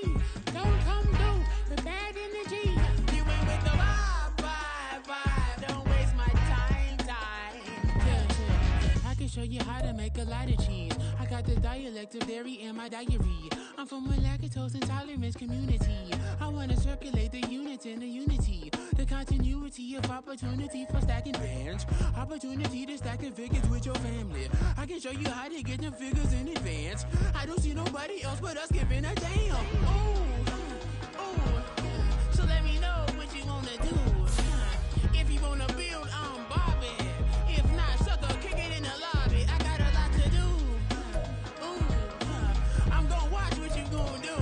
me. Don't come through with bad energy. You ain't with the vibe. Don't waste my time. Yeah. I can show you how to make a lot of cheese. I got the dialect of dairy in my diary. I'm from a lactose intolerance community. I wanna circulate the units in the unity. The continuity of opportunity for stacking bands. Opportunity to stacking figures with your family. I can show you how to get them figures in advance. I don't see nobody else but us giving a damn. Ooh. So let me know what you wanna do. If you wanna build, I'm Bobby. If not, sucker, kick it in the lobby. I got a lot to do. I'm gonna watch what you gonna do.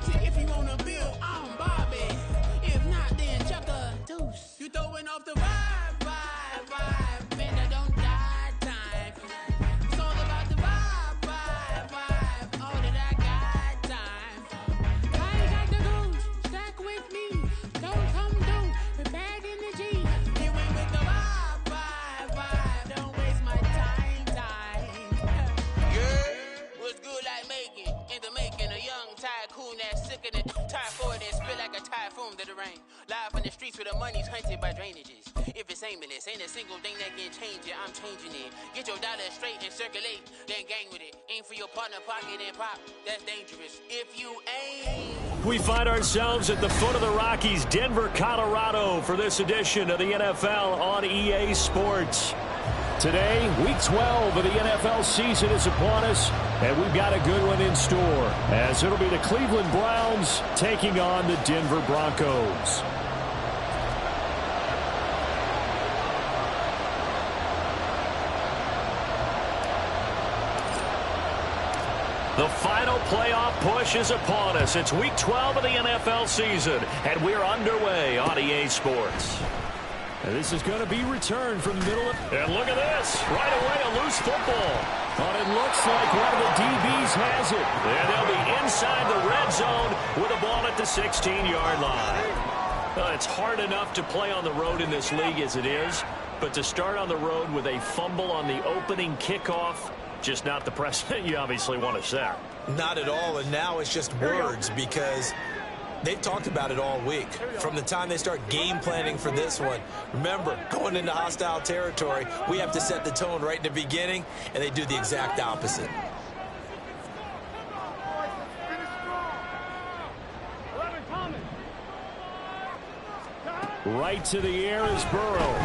See, if you wanna build, I'm Bobby. If not, then chuck a deuce. You throwing off the vibe. Man, I don't die time. It's all about the vibe. All that I got time. I got the goose, stack with me. Don't come through with bad energy. You ain't with the vibe. Don't waste my time. Yeah, what's good like making? In the making, a young tycoon that's sicker than typhoid and spit like a typhoon to the rain. Live in the streets where the money's hunted by drainages. If it's aimless, ain't a single thing that can change it. I'm changing it. Get your dollar straight and circulate, then gang with it. Aim for your partner, pocket and pop. That's dangerous. If you aim. We find ourselves at the foot of the Rockies, Denver, Colorado, for this edition of the NFL on EA Sports. Today, Week 12 of the NFL season is upon us, and we've got a good one in store, as it'll be the Cleveland Browns taking on the Denver Broncos. The final playoff push is upon us. It's Week 12 of the NFL season, and we're underway on EA Sports. And this is going to be returned from the middle. And look at this. Right away, a loose football. But it looks like one of the DBs has it. And they'll be inside the red zone with a ball at the 16-yard line. It's hard enough to play on the road in this league as it is. But to start on the road with a fumble on the opening kickoff, just not the precedent you obviously want to set. Not at all, and now it's just words because they've talked about it all week. From the time they start game planning for this one, remember, going into hostile territory, we have to set the tone right in the beginning, and they do the exact opposite. Right to the air is Burrow.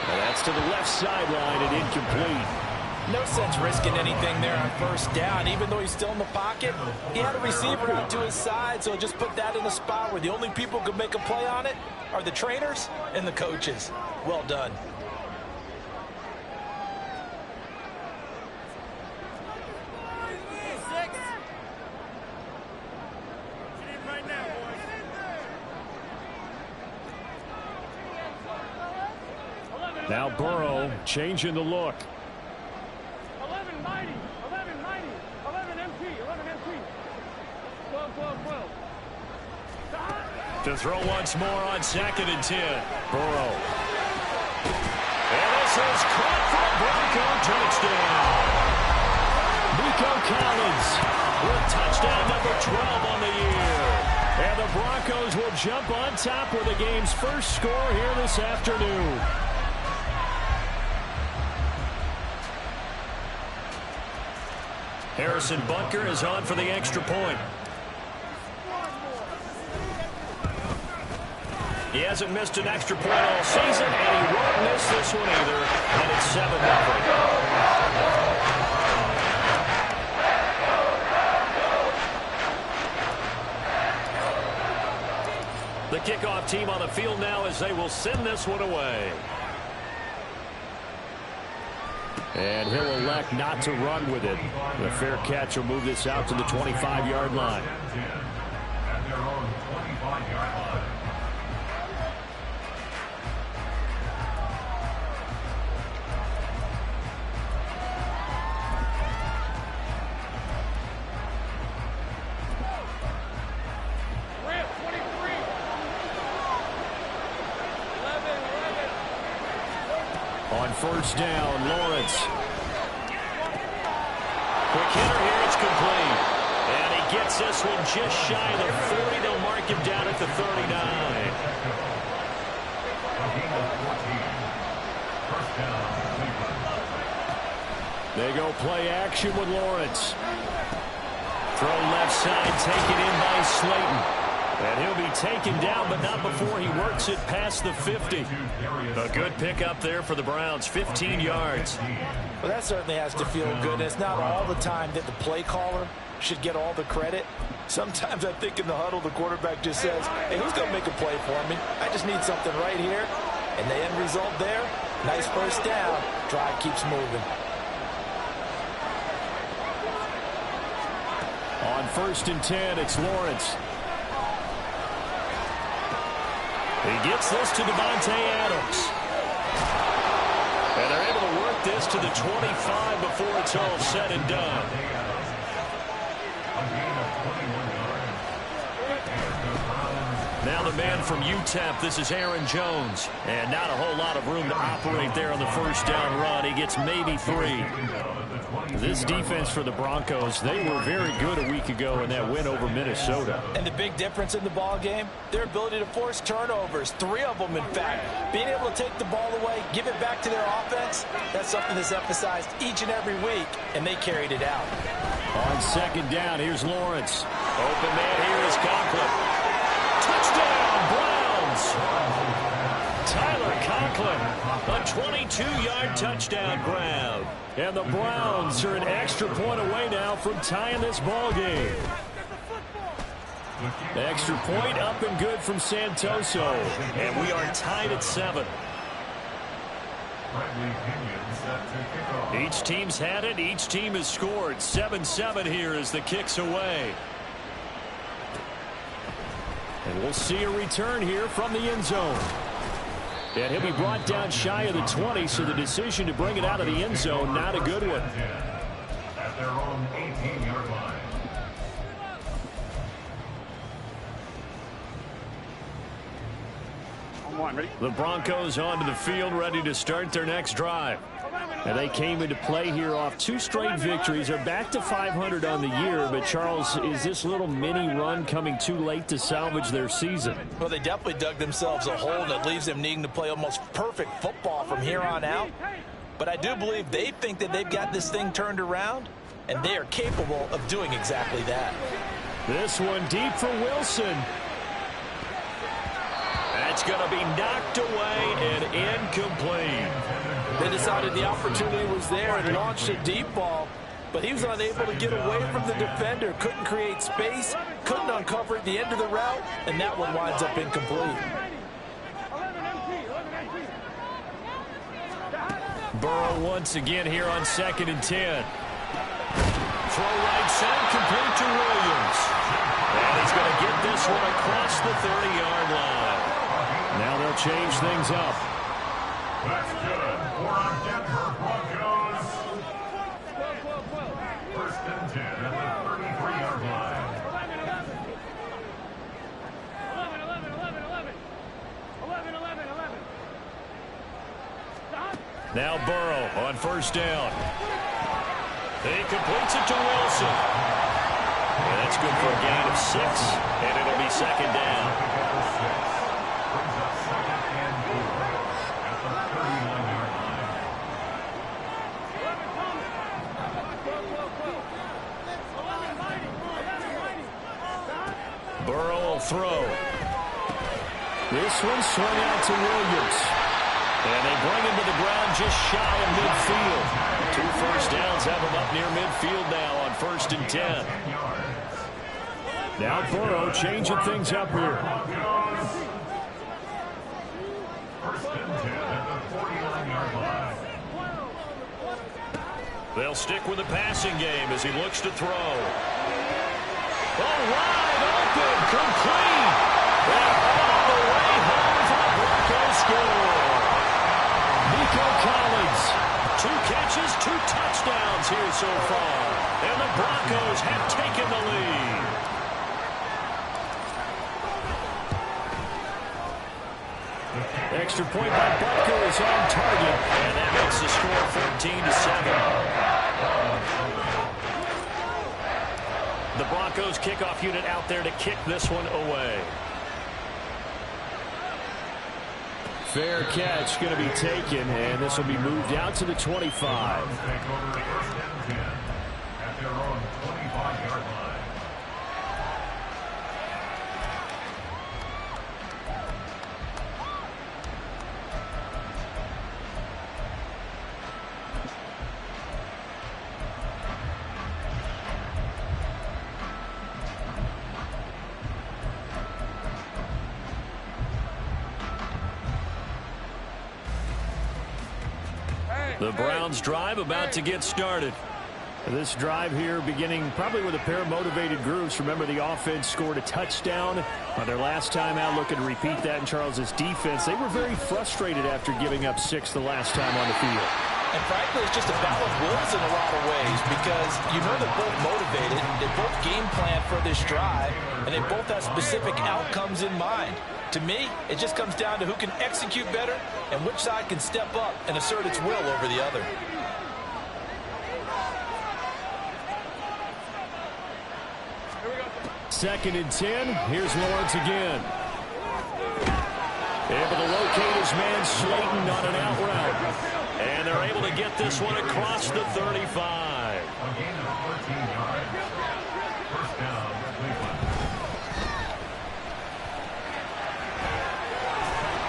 And that's to the left sideline and incomplete. No sense risking anything there on first down. Even though he's still in the pocket, he had a receiver out to his side, so just put that in a spot where the only people who can make a play on it are the trainers and the coaches. Well done. Now Burrow changing the look. 11-90, 11 MT. 12. To throw once more on 2nd and 10. Burrow. And this is caught for a Bronco touchdown. Nico Collins with touchdown number 12 on the year. And the Broncos will jump on top with the game's first score here this afternoon. Harrison Butker is on for the extra point. He hasn't missed an extra point all season, and he won't miss this one either, and it's 7-0. The kickoff team on the field now as they will send this one away. And he'll elect not to run with it. The fair catch will move this out to the 25-yard line. On first down, Lawrence. Quick hitter here, it's complete. And he gets this one just shy of the 40. They'll mark him down at the 39. They go play action with Lawrence. Throw left side, taken in by Slayton. And he'll be taken down, but not before he works it past the 50. A good pickup there for the Browns, 15 yards. Well, that certainly has to feel good. And it's not all the time that the play caller should get all the credit. Sometimes I think in the huddle, the quarterback just says, hey, who's going to make a play for me? I just need something right here. And the end result there, nice first down. Drive keeps moving. On 1st and 10, it's Lawrence. He gets this to Devontae Adams. And they're able to work this to the 25 before it's all said and done. Now the man from UTEP, this is Aaron Jones. And not a whole lot of room to operate there on the first down run. He gets maybe 3. This defense for the Broncos, they were very good a week ago in that win over Minnesota. And the big difference in the ball game, their ability to force turnovers, 3 of them in fact. Being able to take the ball away, give it back to their offense, that's something that's emphasized each and every week, and they carried it out. On 2nd down, here's Lawrence. Open man here is Conklin. Touchdown, Browns! Tyler Conklin, a 22-yard touchdown grab. And the Browns are an extra point away now from tying this ball game. Extra point up and good from Santoso. And we are tied at 7. Each team's had it. Each team has scored. 7-7 here as the kick's away. And we'll see a return here from the end zone. And he'll be brought down shy of the 20, so the decision to bring it out of the end zone, not a good one. At their own 18-yard line. The Broncos onto the field, ready to start their next drive. And they came into play here off 2 straight victories. They're back to 500 on the year. But, Charles, is this little mini run coming too late to salvage their season? Well, they definitely dug themselves a hole that leaves them needing to play almost perfect football from here on out. But I do believe they think that they've got this thing turned around, and they are capable of doing exactly that. This one deep for Wilson. That's going to be knocked away and incomplete. They decided the opportunity was there and launched a deep ball, but he was unable to get away from the defender, couldn't create space, couldn't uncover at the end of the route, and that one winds up incomplete. Burrow once again here on 2nd and 10. Throw right side, complete to Williams. And he's going to get this one across the 30-yard line. Now they'll change things up. That's good for our Denver Broncos. 1st and 10 at the 33-yard line. 11. Now Burrow on 1st down. He completes it to Wilson. And that's good for a gain of 6, and it'll be 2nd down. Burrow will throw. This one swung out to Williams. And they bring him to the ground just shy of midfield. 2 first downs have him up near midfield now on 1st and 10. Now Burrow changing things up here. 1st and 10 at the 49-yard line. They'll stick with the passing game as he looks to throw. Oh, wide open, complete. And all the way home for the Broncos score. Nico Collins, 2 catches, 2 touchdowns here so far. And the Broncos have taken the lead. Extra point by Butker is on target. And that makes the score 14-7. The Broncos kickoff unit out there to kick this one away. Fair catch going to be taken, and this will be moved out to the 25. Take over the first and 10 at their own 25-yard line. The Browns drive about to get started. This drive here beginning probably with a pair of motivated groups. Remember, the offense scored a touchdown on their last time out. Looking to repeat that in Charles's defense. They were very frustrated after giving up 6 the last time on the field. And frankly, it's just a battle of wills in a lot of ways because you know they're both motivated. They both game plan for this drive, and they both have specific outcomes in mind. To me, it just comes down to who can execute better and which side can step up and assert its will over the other. Second and 10. Here's Lawrence again. Able to locate his man Slayton on an out route. And they're able to get this one across the 35. A gain of 13 yards. First down, Cleveland.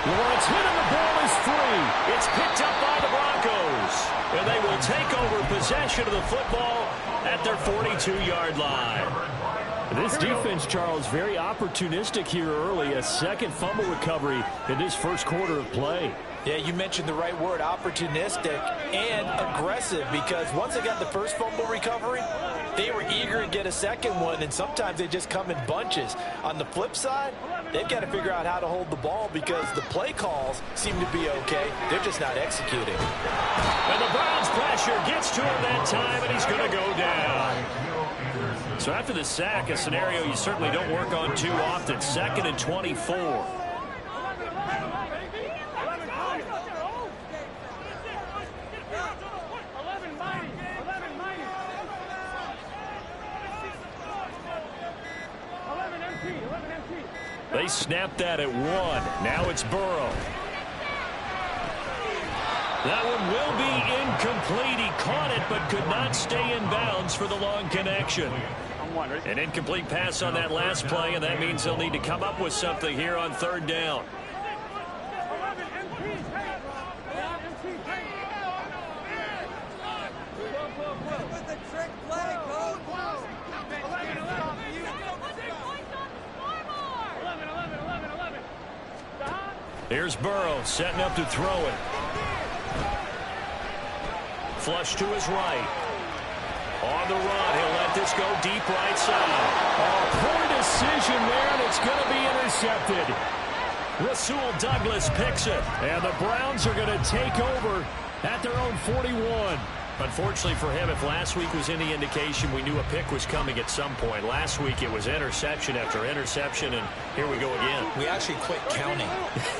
Lawrence hit and the ball is free. It's picked up by the Broncos. And they will take over possession of the football at their 42-yard line. This defense, Charles, very opportunistic here early. A second fumble recovery in this first quarter of play. Yeah, you mentioned the right word, opportunistic and aggressive, because once they got the first fumble recovery, they were eager to get a second one, and sometimes they just come in bunches. On the flip side, they've got to figure out how to hold the ball because the play calls seem to be okay. They're just not executing. And the Browns pressure gets to him that time, and he's going to go down. So after the sack, a scenario you certainly don't work on too often. Second and 24. They snapped that at 1. Now it's Burrow. That one will be incomplete. He caught it but could not stay in bounds for the long connection. An incomplete pass on that last play, and that means they'll need to come up with something here on third down. Here's Burrow setting up to throw it. Flush to his right. On the run, he'll let this go deep right side. Oh, poor decision there, and it's going to be intercepted. Rasul Douglas picks it. And the Browns are going to take over at their own 41. Unfortunately for him, if last week was any indication, we knew a pick was coming at some point. Last week it was interception after interception, and here we go again. We actually quit counting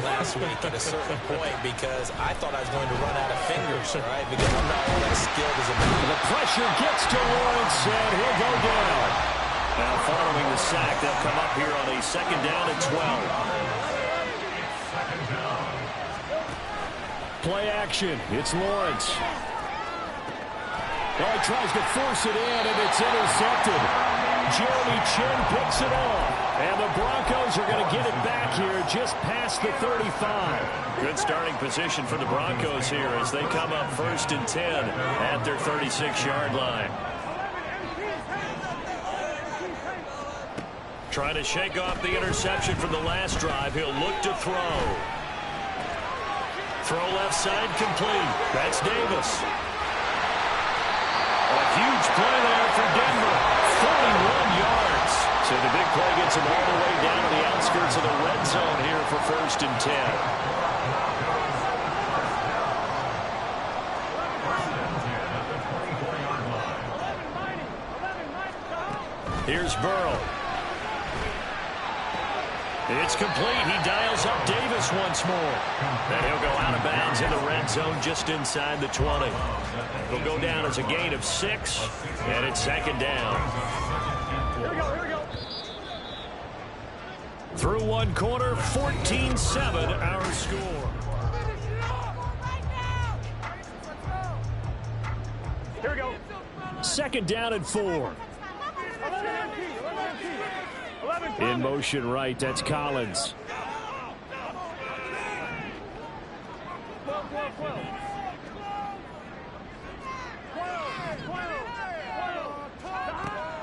last week at a certain point because I thought I was going to run out of fingers, right? Because I'm not all that skilled as a man. The pressure gets to Lawrence, and he'll go down. Now following the sack, they'll come up here on a second down and 12. Play action. It's Lawrence. Oh, he tries to force it in, and it's intercepted. J0e picks it off. And the Broncos are going to get it back here just past the 35. Good starting position for the Broncos here as they come up first and 10 at their 36-yard line. Trying to shake off the interception from the last drive. He'll look to throw. Throw left side complete. That's Davis. A huge play there for Denver. 41 yards. So the big play gets him all the way down to the outskirts of the red zone here for first and 10. Here's Burrow. It's complete. He dials up Davis once more. And he'll go out of bounds in the red zone just inside the 20. He'll go down as a gain of 6, and it's second down. Through one quarter, 14-7 our score. Here we go. Second down and 4. In motion right, that's Collins.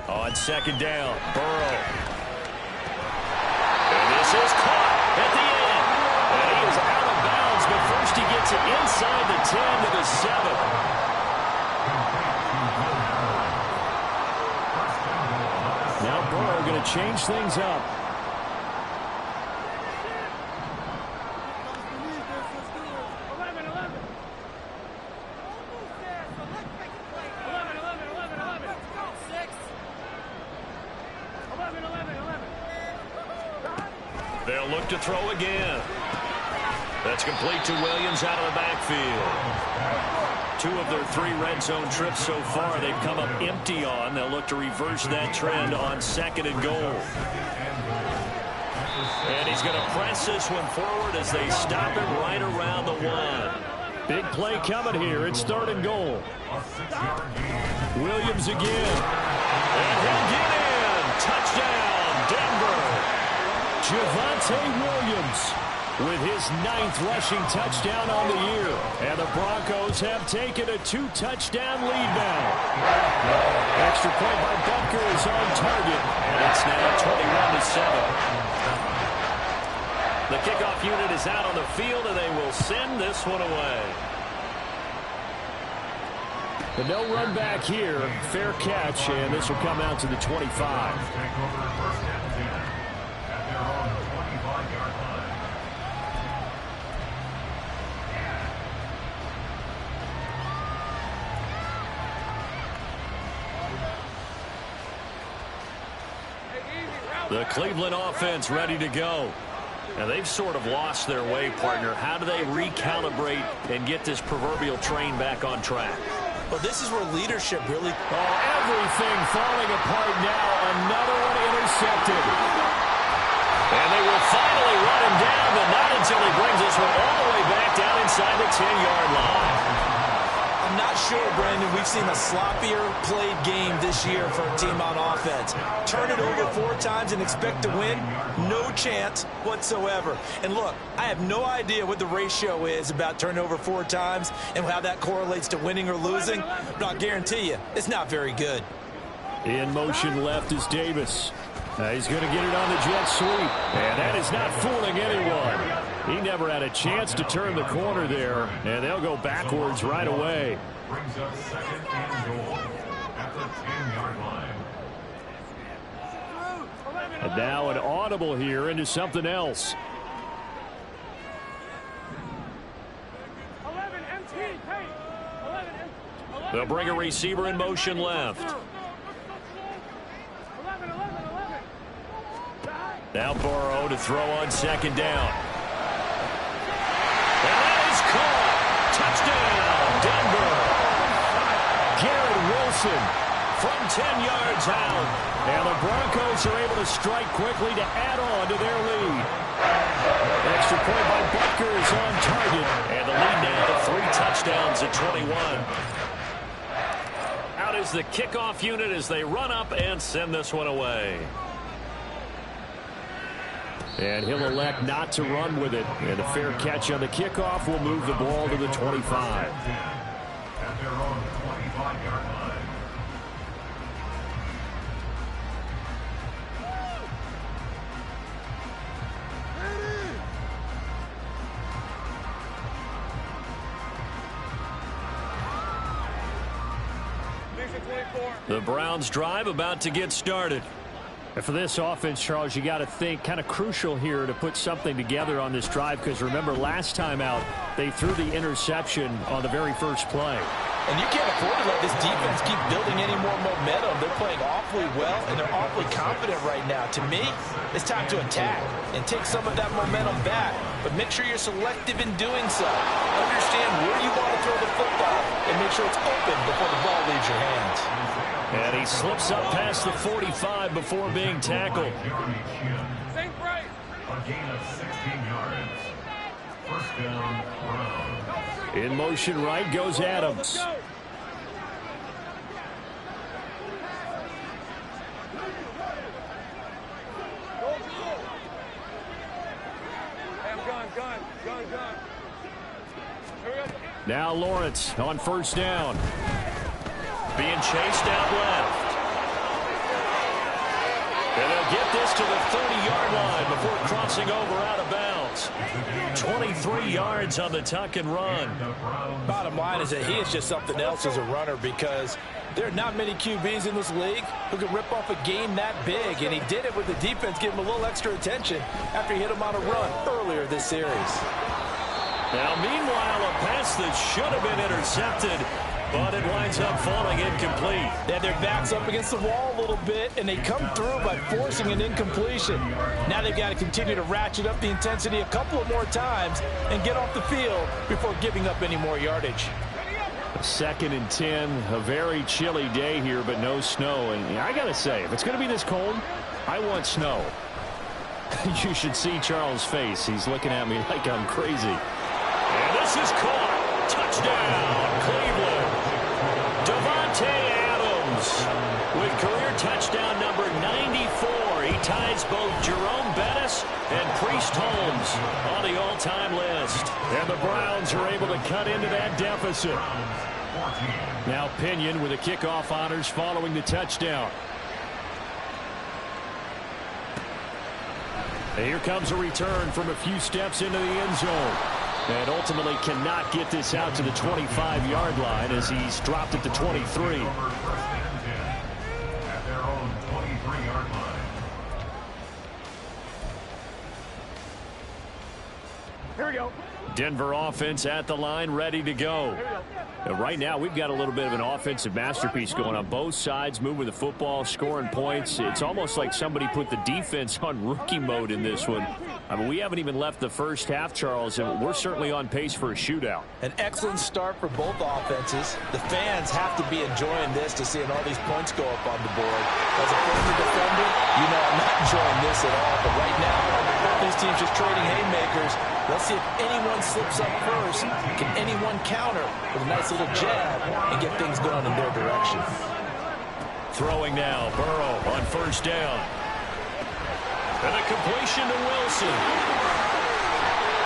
On second down, Burrow. And this is caught at the end. And he is out of bounds, but first he gets it inside the 10 to the 7. Now Burrow going to change things up. They'll look to throw again. That's complete to Williams out of the backfield. 2 of their 3 red zone trips so far they've come up empty on. They'll look to reverse that trend on second and goal. And he's going to press this one forward as they stop it right around the 1. Big play coming here. It's third and goal. Williams again. And he'll get in. Touchdown, Denver. Javonte Williams with his 9th rushing touchdown on the year. And the Broncos have taken a 2-touchdown lead now. Extra point by Butker is on target. And it's now 21-7. The kickoff unit is out on the field, and they will send this one away. The no run back here. Fair catch, and this will come out to the 25. The Cleveland offense ready to go. Now they've sort of lost their way, partner. How do they recalibrate and get this proverbial train back on track? Well, this is where leadership really... everything falling apart now. Another one intercepted. And they will finally run him down, but not until he brings this one all the way back down inside the 10-yard line. I'm not sure, Brandon, we've seen a sloppier played game this year for a team on offense. Turn it over 4 times and expect to win? No chance whatsoever. And look, I have no idea what the ratio is about turning over 4 times and how that correlates to winning or losing, but I'll guarantee you, it's not very good. In motion left is Davis. He's going to get it on the jet sweep. And that is not fooling anyone. He never had a chance to turn the corner there. And they'll go backwards right away. Brings up second and goal at the 10-yard line. And now an audible here into something else. 11 MT, hey. 11. They'll bring a receiver in motion left. 11. Now Burrow to throw on second down. And that is caught. Touchdown, Denver. Garrett Wilson From 10 yards out. And the Broncos are able to strike quickly to add on to their lead. Extra point by Butker is on target. And the lead now to 3 touchdowns at 21. Out is the kickoff unit as they run up and send this one away. And he'll elect not to run with it. And a fair catch on the kickoff will move the ball to the 25. At their own 25-yard line. The Browns drive about to get started. And for this offense, Charles, you got to think kind of crucial here to put something together on this drive, because remember last time out they threw the interception on the very first play. And you can't afford to let this defense keep building any more momentum. They're playing awfully well, and they're awfully confident right now. To me, it's time to attack and take some of that momentum back. But make sure you're selective in doing so. Understand where you want to throw the football and make sure it's open before the ball leaves your hands. And he slips up past the 45 before being tackled. Think right. A gain of 16 yards. First down, Brown. In motion right goes Adams. Gun. Now Lawrence on first down. Being chased out left. And they'll get this to the 30-yard line before crossing over out of bounds. 23 yards on the tuck and run. Bottom line is that he is just something else as a runner, because there are not many QBs in this league who can rip off a game that big, and he did it with the defense giving him a little extra attention after he hit him on a run earlier this series. Now, meanwhile, a pass that should have been intercepted, but it winds up falling incomplete. They had their backs up against the wall a little bit, and they come through by forcing an incompletion. Now they've got to continue to ratchet up the intensity a couple of more times and get off the field before giving up any more yardage. 2nd and 10, a very chilly day here, but no snow. And I got to say, if it's going to be this cold, I want snow. You should see Charles' face. He's looking at me like I'm crazy. And this is caught. Touchdown, Cleveland. Davante Adams with career touchdown number 94. He ties both Jerome Bettis and Priest Holmes on the all-time list. And the Browns are able to cut into that deficit. Now Pinion with the kickoff honors following the touchdown. And here comes a return from a few steps into the end zone. And ultimately cannot get this out to the 25-yard line as he's dropped it to 23. At their own 23-yard line. Here we go. Denver offense at the line, ready to go. And right now, we've got a little bit of an offensive masterpiece going on. Both sides moving the football, scoring points. It's almost like somebody put the defense on rookie mode in this one. I mean, we haven't even left the first half, Charles, and we're certainly on pace for a shootout. An excellent start for both offenses. The fans have to be enjoying this to seeing all these points go up on the board. As a former defender, you know I'm not enjoying this at all. But right now, both these teams just trading haymakers. Let's see if anyone slips up first. Can anyone counter with a nice little jab and get things going in their direction? Throwing now, Burrow on first down. And a completion to Wilson.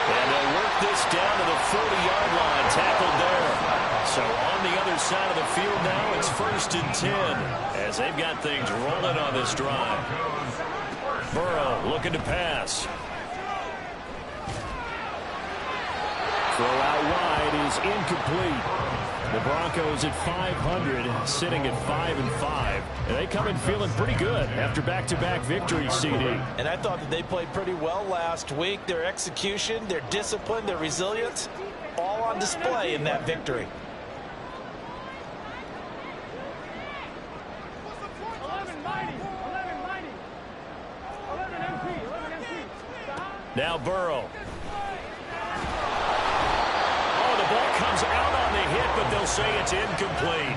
And they'll work this down to the 40-yard line, tackled there. So on the other side of the field now, it's 1st and 10 as they've got things rolling on this drive. Burrow looking to pass. Throw out wide is incomplete. The Broncos at 500, sitting at 5-5. And they come in feeling pretty good after back-to-back victories, CD. And I thought that they played pretty well last week. Their execution, their discipline, their resilience, all on display in that victory. 11 mighty. 11 MP. Now Burrow. Ball comes out on the hit, but they'll say it's incomplete.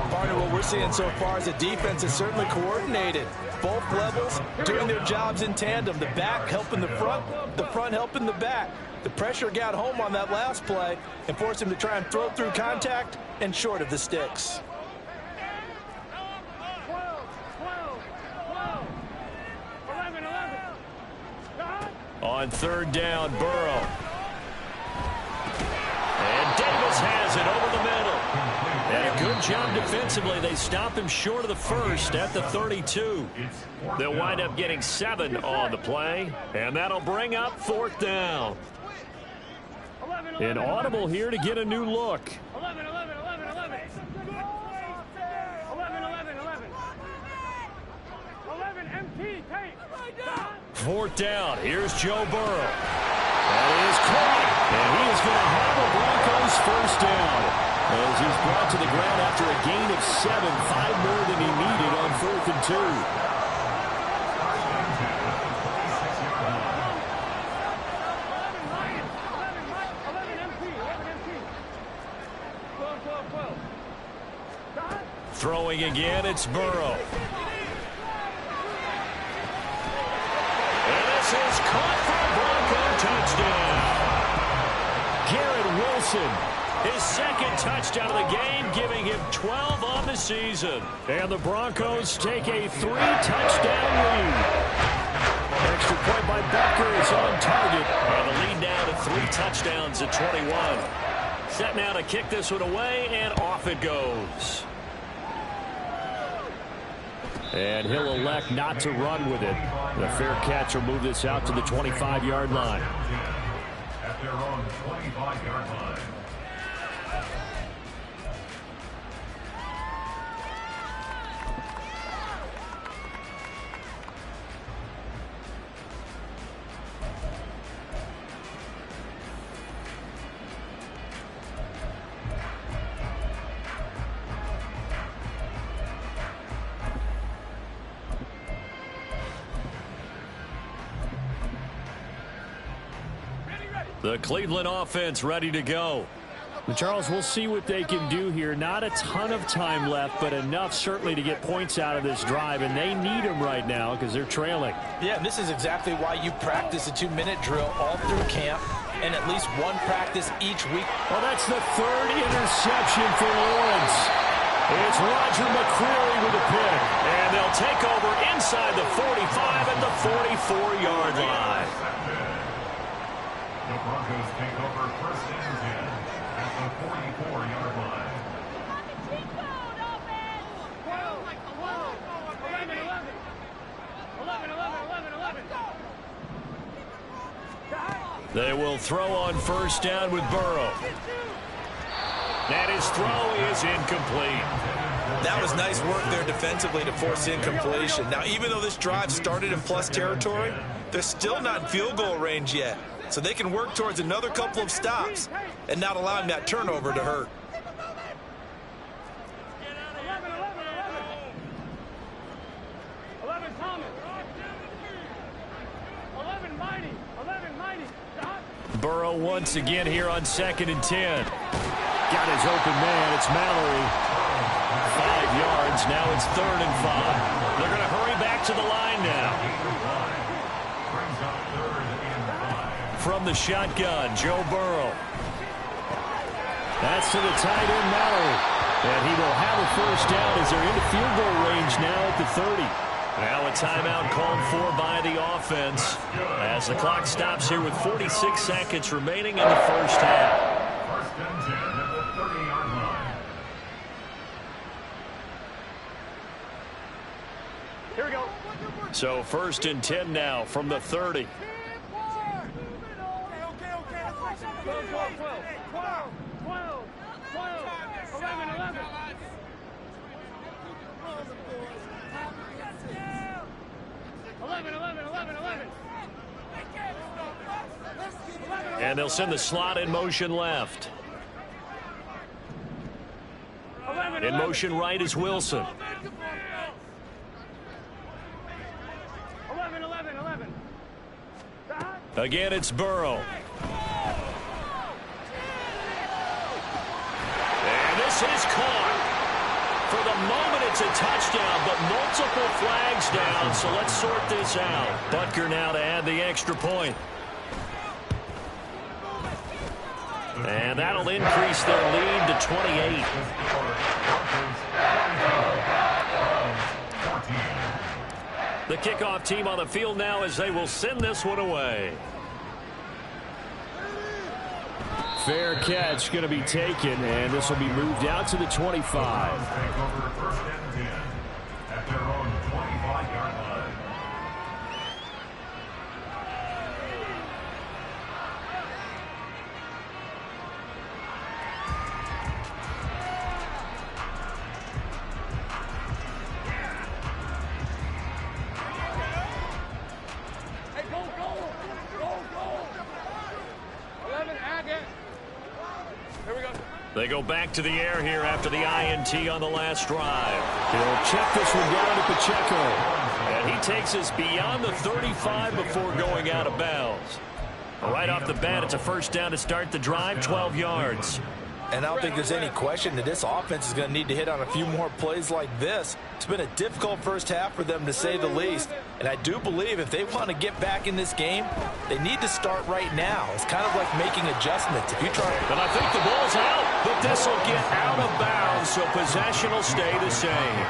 Partner, what we're seeing so far is the defense is certainly coordinated. Both levels doing their jobs in tandem. The back helping the front helping the back. The pressure got home on that last play and forced him to try and throw through contact and short of the sticks. 11. On 3rd down, Burrow. And Davis has it over the middle. And a good job defensively. They stop him short of the first at the 32. They'll wind up getting 7 on the play. And that'll bring up 4th down. An audible here to get a new look. 11. 11 MP. Take. 4th down. Here's Joe Burrow. That is caught. And he is going to have a Broncos first down. As he's brought to the ground after a gain of 7, 5 more than he needed on 4th and 2. 11 MT. 12. Throwing again, it's Burrow. And this is caught for a Bronco touchdown. Garrett Wilson, his second touchdown of the game, giving him 12 on the season. And the Broncos take a 3-touchdown lead. Extra point by Becker is on target. And the lead now to 3 touchdowns at 21. Set now to kick this one away, and off it goes. And he'll elect not to run with it. The fair catch will move this out to the 25-yard line. At their own 25-yard line. The Cleveland offense ready to go. And Charles, we'll see what they can do here. Not a ton of time left, but enough certainly to get points out of this drive, and they need them right now because they're trailing. Yeah, and this is exactly why you practice a 2-minute drill all through camp and at least one practice each week. Well, that's the 3rd interception for Lawrence. It's Roger McCreary with a pick. And they'll take over inside the 45 at the 44-yard line. The Broncos take over 1st and 10 at the 44-yard line. 11. They will throw on 1st down with Burrow. And his throw is incomplete. That was nice work there defensively to force incompletion. Now, even though this drive started in plus territory, they're still not in field goal range yet. So they can work towards another couple of stops and not allowing that turnover to hurt. 11 Thomas. 11 Mighty. Burrow once again here on 2nd and 10. Got his open man. It's Mallory. 5 yards. Now it's 3rd and 5. They're going to hurry back to the line now. From the shotgun, Joe Burrow. That's to the tight end, Mallory. And he will have a 1st down as they're into field goal range now at the 30. Now a timeout called for by the offense as the clock stops here with 46 seconds remaining in the 1st half. 1st and 10 at the 30-yard line. Here we go. So 1st and 10 now from the 30. 12. 11. 11. And they'll send the slot in motion left. In motion right is Wilson. 11. Again, it's Burrow. And this is caught. For the moment, it's a touchdown, but multiple flags down, so let's sort this out. Butker now to add the extra point. And that'll increase their lead to 28. The kickoff team on the field now as they will send this one away. Fair catch going to be taken, and this will be moved out to the 25. Take over 1st and 10 at their own 25-yard line. Hey, go. 11 Agate. Here we go. They go back to the air here after the INT on the last drive. He'll check this one down to Pacheco. And he takes us beyond the 35 before going out of bounds. Right off the bat, it's a first down to start the drive, 12 yards. And I don't think there's any question that this offense is going to need to hit on a few more plays like this. It's been a difficult first half for them, to say the least. And I do believe if they want to get back in this game, they need to start right now. It's kind of like making adjustments. If you try, and I think the ball's out, but this will get out of bounds, so possession will stay the same.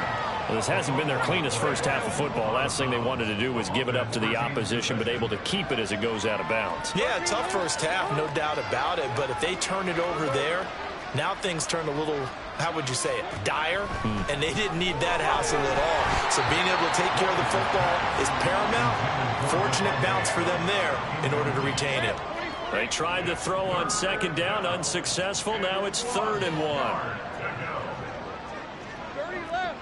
Well, this hasn't been their cleanest first half of football. Last thing they wanted to do was give it up to the opposition, but able to keep it as it goes out of bounds. Yeah, tough first half, no doubt about it. But if they turn it over there, now things turn a little, how would you say it, dire? And they didn't need that hassle at all. So being able to take care of the football is paramount. Fortunate bounce for them there in order to retain it. They tried to throw on second down, unsuccessful. Now it's 3rd and 1. 30 left.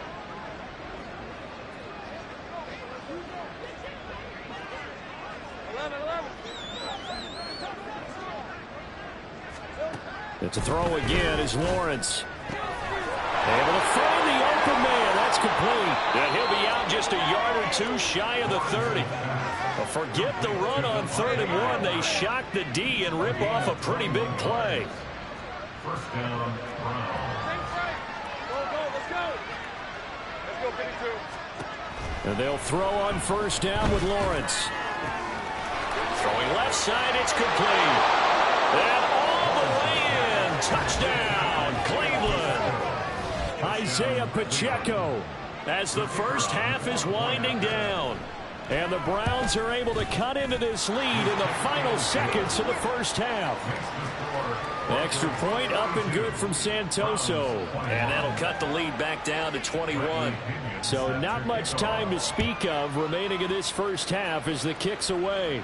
It's a throw again is Lawrence. Able to find the open man. That's complete. And he'll be out just a yard or two shy of the 30. But forget the run on 3rd and 1. They shock the D and rip off a pretty big play. First down, Browns. Let's go, 52. And they'll throw on first down with Lawrence. Throwing left side, it's complete. And all the way in. Touchdown, Cleveland. Isaiah Pacheco. As the first half is winding down. And the Browns are able to cut into this lead in the final seconds of the first half. Extra point up and good from Santoso. And that'll cut the lead back down to 21. So not much time to speak of remaining in this first half as the kick's away.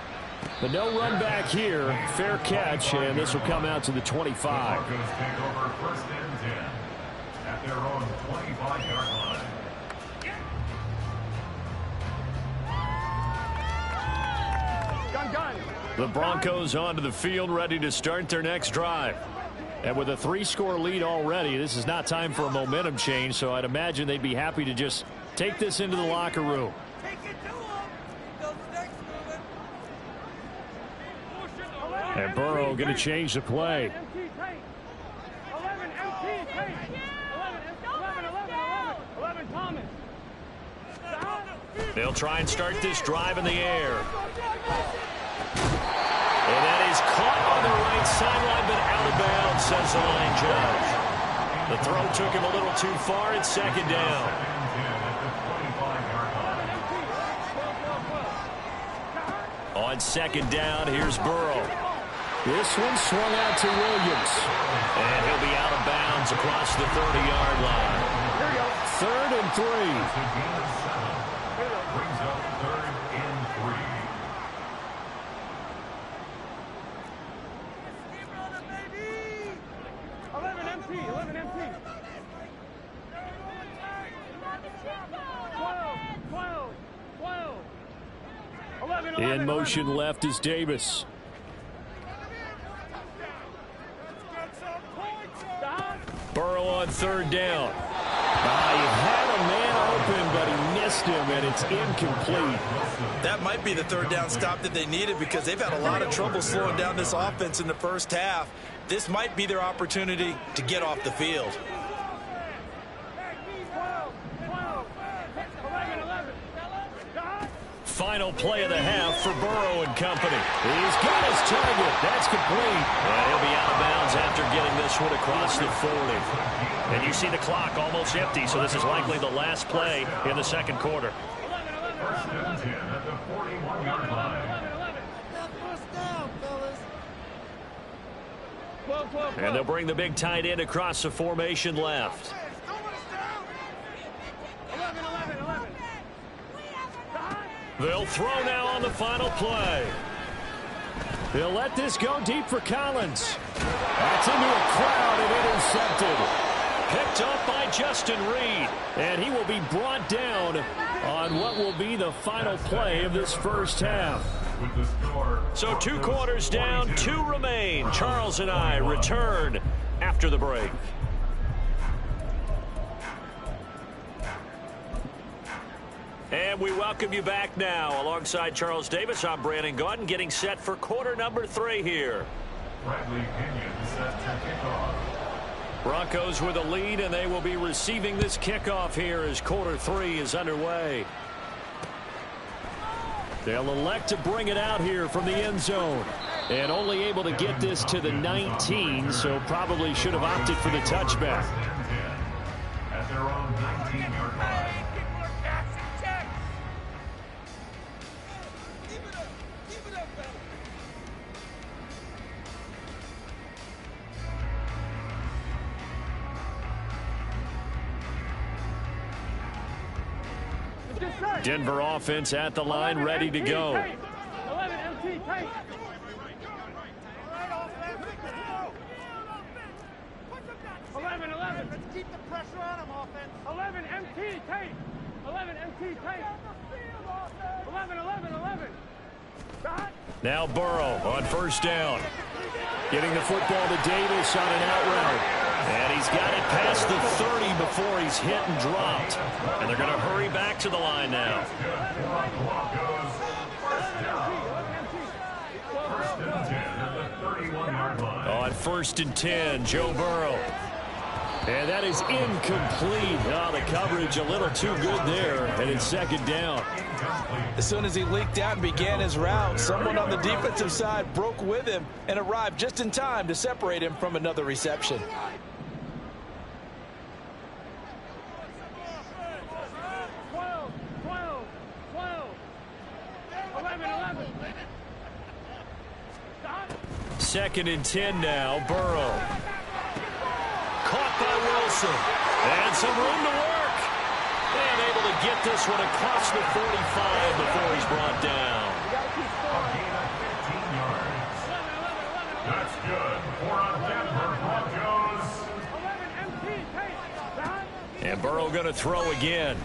But no run back here. Fair catch, and this will come out to the 25. Broncos take over 1st and 10 at their own 25-yard line. Gun. The Broncos onto the field, ready to start their next drive. And with a 3-score lead already, this is not time for a momentum change, so I'd imagine they'd be happy to just take this into the locker room. And Burrow going to change the play. 11 Thomas. They'll try and start this drive in the air. And that is caught on the right sideline, but out of bounds, says the line judge. The throw took him a little too far. It's 2nd down. On 2nd down, here's Burrow. This one swung out to Williams. And he'll be out of bounds across the 30-yard line. 3rd and 3. Brings up 3rd and 3. In motion left is Davis. Burrow on 3rd down. He had a man open, but he missed him, and it's incomplete. That might be the 3rd down stop that they needed because they've had a lot of trouble slowing down this offense in the first half. This might be their opportunity to get off the field. Final play of the half for Burrow and company. He's got his target. That's complete. And he'll be out of bounds after getting this one across the 40. And you see the clock almost empty, so this is likely the last play in the 2nd quarter. 1st and 10 at the 41-yard line. And they'll bring the big tight end across the formation left. 11. They'll throw now on the final play. They'll let this go deep for Collins. That's into a crowd and intercepted. Picked up by Justin Reed. And he will be brought down on what will be the final play of this first half. With the score, So 2 quarters down, 2 remain. Charles and I return after after the break. And we welcome you back now. Alongside Charles Davis, I'm Brandon Gaudin, getting set for quarter number 3 here. Bradley Pinion set to kick off. Broncos with a lead, and they will be receiving this kickoff here as quarter 3 is underway. They'll elect to bring it out here from the end zone. And only able to get this to the 19, so probably should have opted for the touchback. At their own 19-yard line. Denver offense at the line, ready to go. 11 MT tight. 11. Let's keep the pressure on him, offense. 11 MT tight. 11 MT tight. 11. Now Burrow on first down. Getting the football to Davis on an out route. And he's got it past the 30 before he's hit and dropped. And they're going to hurry back to the line now. On first and 10, Joe Burrow. And that is incomplete. Oh, the coverage a little too good there, and it's second down. As soon as he leaked out and began his route, someone on the defensive side broke with him and arrived just in time to separate him from another reception. 11. Second and 10 now, Burrow. Caught by Wilson. And some room to work. And able to get this one across the 45 before he's brought down. A gain of 15 yards. That's good for a Denver Broncos. 11 MT. And Burrow going to throw again.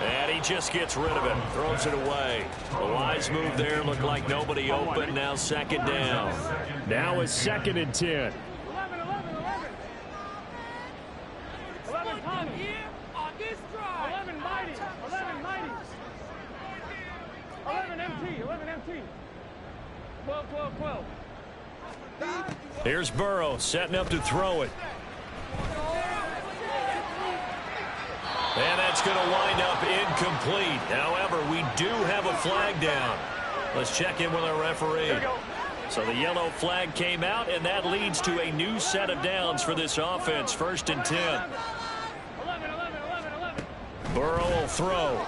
And he just gets rid of it. Throws it away. A wise move there. Looked like nobody open. Now second down. Now it's second and 10. 11 Tommy. On this drive. 11 Mighty. 11 MT. 12. Here's Burrow setting up to throw it. And that's going to wind up incomplete. However, we do have a flag down. Let's check in with our referee. So the yellow flag came out, and that leads to a new set of downs for this offense. First and 10. 11. Burrow will throw.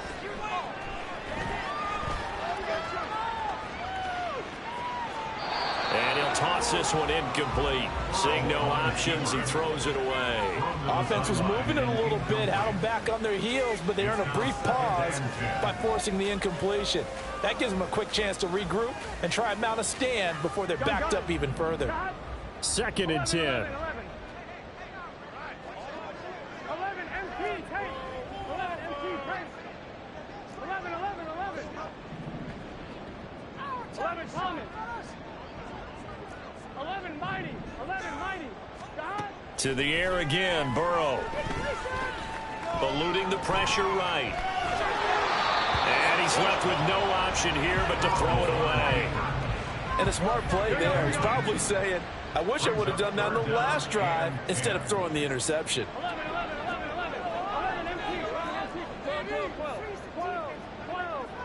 And he'll toss this one incomplete. Seeing no options, he throws it away. Offense was moving it a little bit, had them back on their heels, but they earn a brief pause by forcing the incompletion. That gives them a quick chance to regroup and try and mount a stand before they're backed up even further. Second and 10. 11 MT tight. 11 Thomas. 11 Mighty. To the air again, Burrow. Eluding the pressure right. And he's left with no option here but to throw it away. And a smart play there. He's probably saying, I wish I would have done that on the last drive instead of throwing the interception. 11 MT. 12.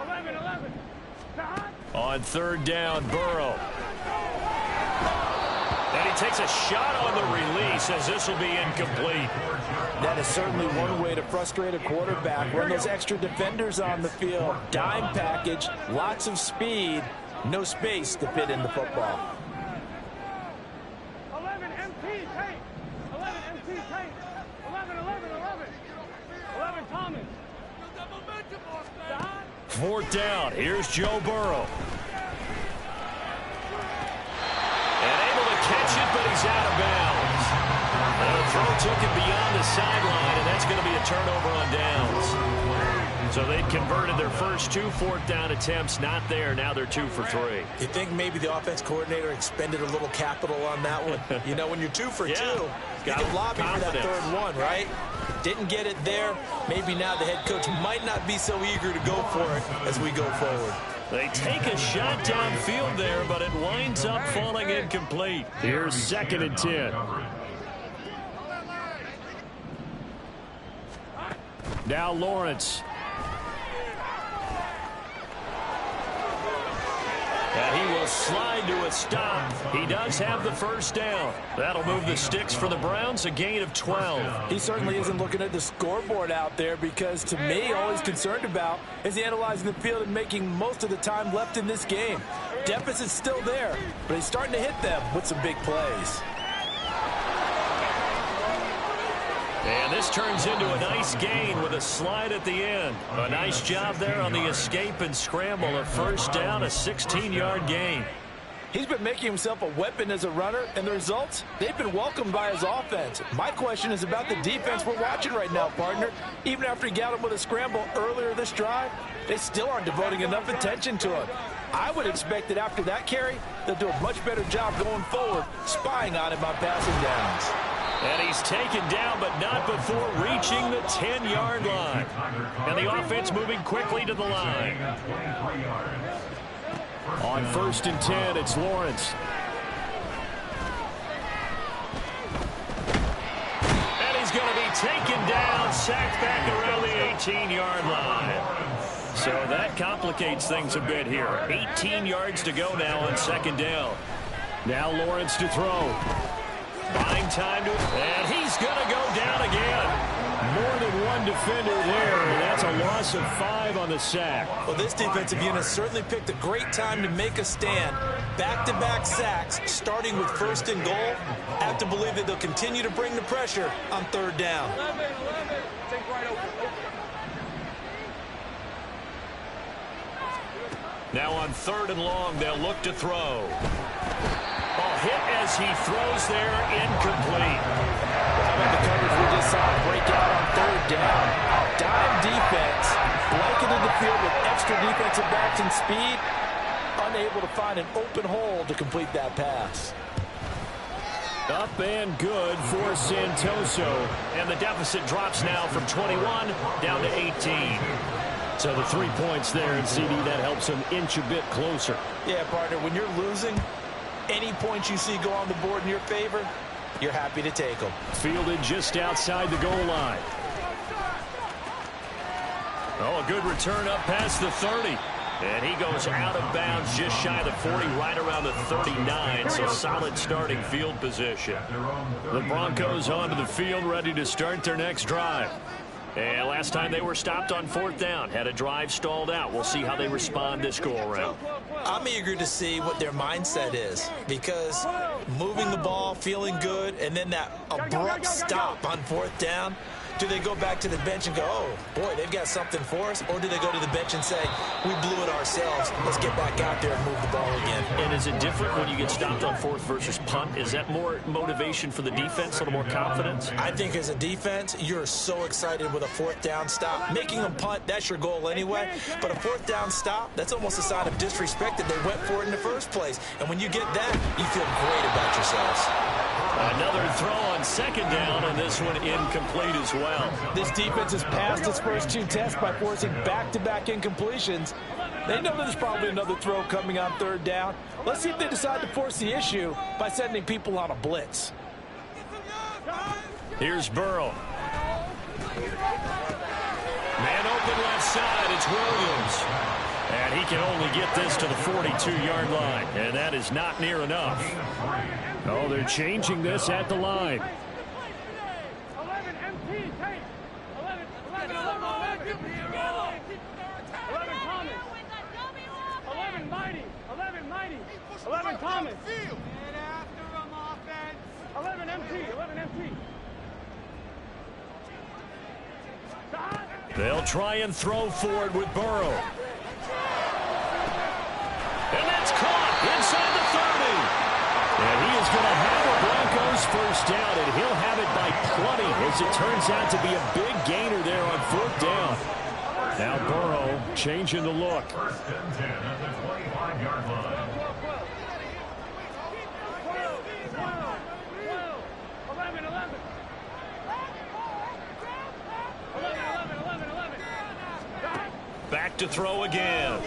11. On third down, Burrow. And he takes a shot on the release as this will be incomplete. That is certainly one way to frustrate a quarterback. Run those extra defenders on the field. Dime package, lots of speed, no space to fit in the football. 11 MT tight. 11 Thomas. Fourth down. Here's Joe Burrow. And able to catch it, but he's out of bounds. The throw took it beyond the sideline, and that's going to be a turnover on downs. So they'd converted their first 2 4th down attempts. Not there. Now they're 2 for 3. You think maybe the offense coordinator expended a little capital on that one? You know, when you're 2 for 2, you can lobby for that third one, right? Didn't get it there. Maybe now the head coach might not be so eager to go for it as we go forward. They take a shot downfield there, but it winds up falling incomplete. Here's 2nd and 10. Now Lawrence. And he will slide to a stop. He does have the first down. That'll move the sticks for the Browns, a gain of 12. He certainly isn't looking at the scoreboard out there because, to me, all he's concerned about is analyzing the field and making most of the time left in this game. Deficit's still there, but he's starting to hit them with some big plays. And this turns into a nice gain with a slide at the end. A nice job there on the escape and scramble. A first down, a 16-yard gain. He's been making himself a weapon as a runner, and the results, they've been welcomed by his offense. My question is about the defense we're watching right now, partner. Even after he got him with a scramble earlier this drive, they still aren't devoting enough attention to him. I would expect that after that carry, they'll do a much better job going forward, spying on him on passing downs. And he's taken down, but not before reaching the 10-yard line. And the offense moving quickly to the line. On 1st and 10, it's Lawrence. And he's going to be taken down, sacked back around the 18-yard line. So that complicates things a bit here. 18 yards to go now on 2nd down. Now Lawrence to throw. Buying time to, and he's going to go down again. More than one defender there, and that's a loss of 5 on the sack. Well, this defensive unit certainly picked a great time to make a stand. Back-to-back sacks, starting with 1st and goal. I have to believe that they'll continue to bring the pressure on 3rd down. Now on 3rd and long, they'll look to throw. Hit as he throws there, incomplete. How about the coverage we just saw break out on 3rd down? Dime defense, blanketed the field with extra defensive backs and speed, unable to find an open hole to complete that pass. Up and good for Santoso. And the deficit drops now from 21 down to 18. So the 3 points there, and CD, that helps him inch a bit closer. Yeah, partner, when you're losing, any points you see go on the board in your favor, you're happy to take them. Fielded just outside the goal line. Oh, a good return up past the 30. And he goes out of bounds just shy of the 40, right around the 39. So solid starting field position. The Broncos onto the field, ready to start their next drive. And last time they were stopped on 4th down, had a drive stalled out. We'll see how they respond this go-around. I'm eager to see what their mindset is, because moving the ball, feeling good, and then that abrupt stop on 4th down, do they go back to the bench and go, oh, boy, they've got something for us? Or do they go to the bench and say, we blew it ourselves, let's get back out there and move the ball again? And is it different when you get stopped on 4th versus punt? Is that more motivation for the defense, a little more confidence? I think as a defense, you're so excited with a 4th down stop. Making them punt, that's your goal anyway. But a 4th down stop, that's almost a sign of disrespect that they went for it in the first place. And when you get that, you feel great about yourselves. Another throw on 2nd down, and this one incomplete as well. This defense has passed its first 2 tests by forcing back-to-back incompletions. They know there's probably another throw coming on 3rd down. Let's see if they decide to force the issue by sending people on a blitz. Here's Burrow. Man open left side, it's Williams. And he can only get this to the 42-yard line, and that is not near enough. Oh, they're changing this at the line. 11 MT, take. 11 Thomas. 11 Mighty. 11 Mighty. 11 Thomas. 11 MT. 11 MT. They'll try and throw for it with Burrow. And that's caught inside the 30. And he is going to have the Broncos first down, and he'll have it by plenty, as it turns out to be a big gainer there on 4th down. Now Burrow changing the look. First and 10 at the 25-yard line. 11, 11. 11. Back to throw again.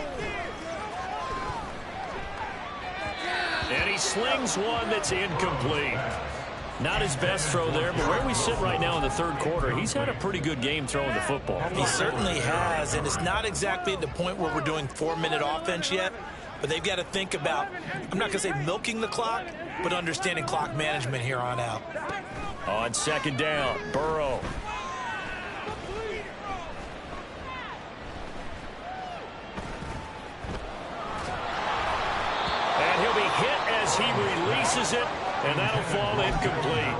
And he slings one that's incomplete. Not his best throw there, but where we sit right now in the third quarter, he's had a pretty good game throwing the football. He certainly has, and it's not exactly at the point where we're doing 4-minute offense yet, but they've got to think about, I'm not going to say milking the clock, but understanding clock management here on out. On second down, Burrow. And he'll be hit as he releases it, and that'll fall incomplete.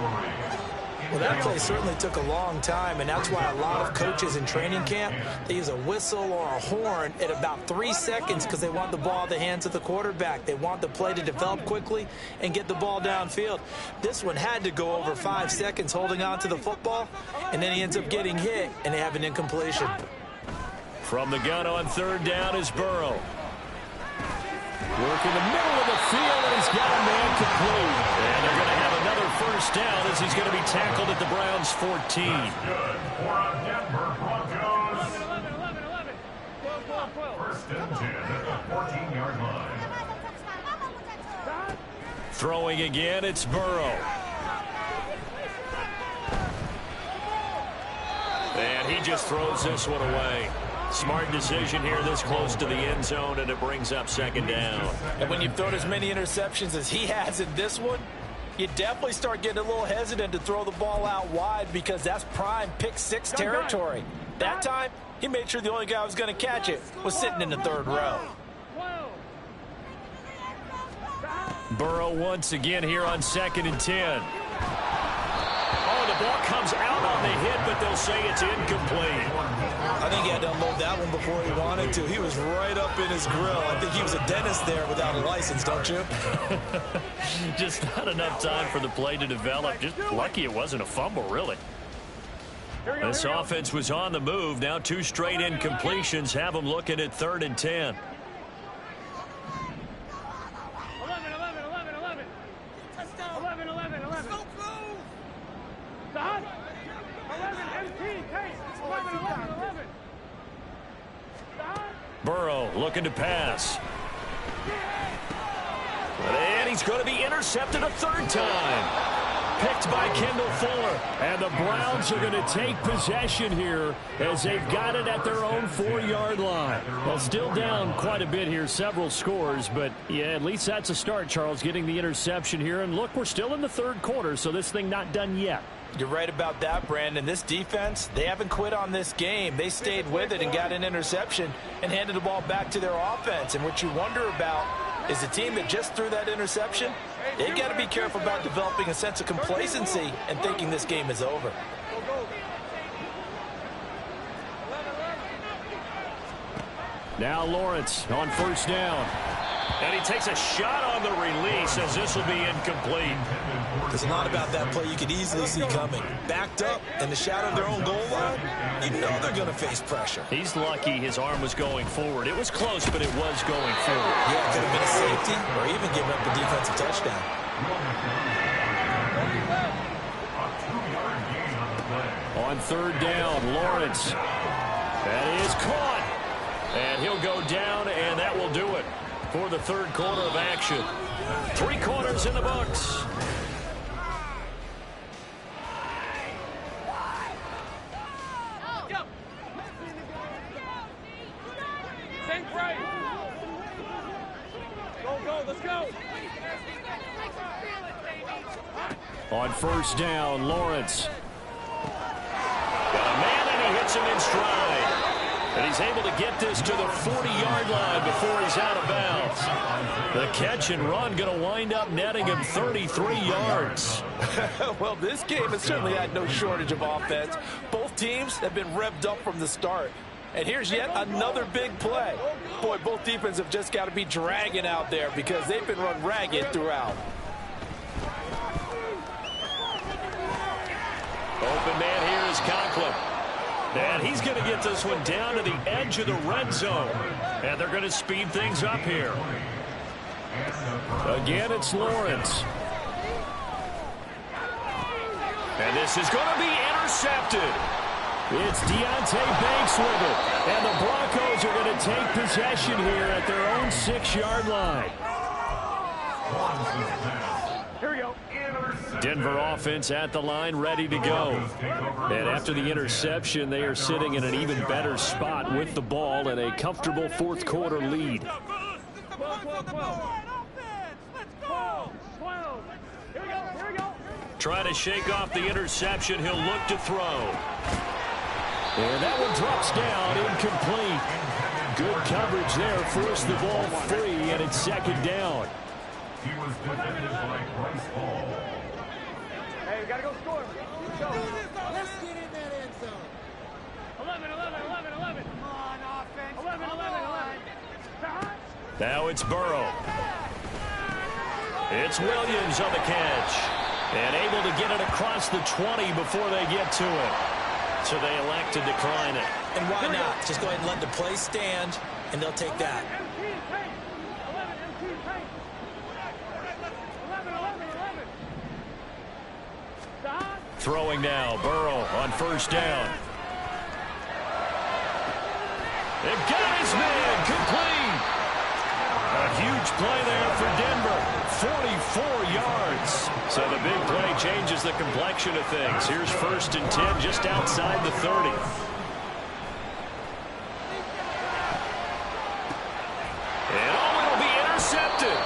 Well, that play certainly took a long time, and that's why a lot of coaches in training camp, they use a whistle or a horn at about 3 seconds because they want the ball in the hands of the quarterback. They want the play to develop quickly and get the ball downfield. This one had to go over 5 seconds holding on to the football, and then he ends up getting hit, and they have an incompletion. From the gun on third down is Burrow. Work in the middle of the field, and he's got a man complete. And they're going to have another first down as he's going to be tackled at the Browns' 14. Good for a Denver Broncos. 11. 12. First and 10 at the 14-yard line. Throwing again, it's Burrow. And he just throws this one away. Smart decision here this close to the end zone, and it brings up second down. And when you've thrown as many interceptions as he has in this one, you definitely start getting a little hesitant to throw the ball out wide because that's prime pick-6 territory. That time, he made sure the only guy who was going to catch it was sitting in the third row. Burrow once again here on second and 10. Oh, the ball comes out on the hit, but they'll say it's incomplete. I think he had to unload that one before he wanted to. He was right up in his grill. I think he was a dentist there without a license, don't you? Just not enough time for the play to develop. Just lucky it wasn't a fumble, really. This offense was on the move. Now 2 straight incompletions have them looking at third and 10. 11. Stop. 11, MT, take. 11. Burrow looking to pass. And he's going to be intercepted a third time. Picked by Kendall Fuller. And the Browns are going to take possession here as they've got it at their own 4-yard line. Well, still down quite a bit here, several scores, but yeah, at least that's a start, Charles, getting the interception here. And look, we're still in the third quarter, so this thing not done yet. You're right about that, Brandon. This defense, they haven't quit on this game. They stayed with it and got an interception and handed the ball back to their offense. And what you wonder about is the team that just threw that interception, they've got to be careful about developing a sense of complacency and thinking this game is over. Now Lawrence on first down. And he takes a shot on the release as this will be incomplete. There's a lot about that play you could easily see coming. Backed up in the shadow of their own goal line, you know they're going to face pressure. He's lucky his arm was going forward. It was close, but it was going forward. Yeah, it could have been a safety or even giving up a defensive touchdown. On third down, Lawrence. That is caught. And he'll go down, and that will do it for the third quarter of action. 3 quarters in the books. Think right. Go, let's go. On first down, Lawrence. Got a man, and he hits him in stride. And he's able to get this to the 40-yard line before he's out of bounds. The catch and run going to wind up netting him 33 yards. Well, this game has certainly had no shortage of offense. Both teams have been revved up from the start. And here's yet another big play. Boy, both defenses have just got to be dragging out there because they've been run ragged throughout. Open man here is Conklin. And he's going to get this one down to the edge of the red zone. And they're going to speed things up here. Again, it's Lawrence. And this is going to be intercepted. It's Deontay Banks with it. And the Broncos are going to take possession here at their own 6-yard line. Here we go. Denver offense at the line, ready to go. And after the interception, they are sitting in an even better spot with the ball and a comfortable fourth-quarter lead. 12. Here we go. Trying to shake off the interception. He'll look to throw. And that one drops down, incomplete. Good coverage there, forced the ball free, and it's second down. He was defended by Bryce Hall. Hey, we got to go score. Let's go. Let's get in that end zone. 11. Come on, offense. 11. Now it's Burrow. It's Williams on the catch. And able to get it across the 20 before they get to it. So they elect to decline it. And why not? Just go ahead and let the play stand, and they'll take that. 11. Throwing now, Burrow on first down. They've got his man, complete. A huge play there for Denver, 44 yards. So the big play changes the complexion of things. Here's 1st and 10 just outside the 30. And it'll be intercepted.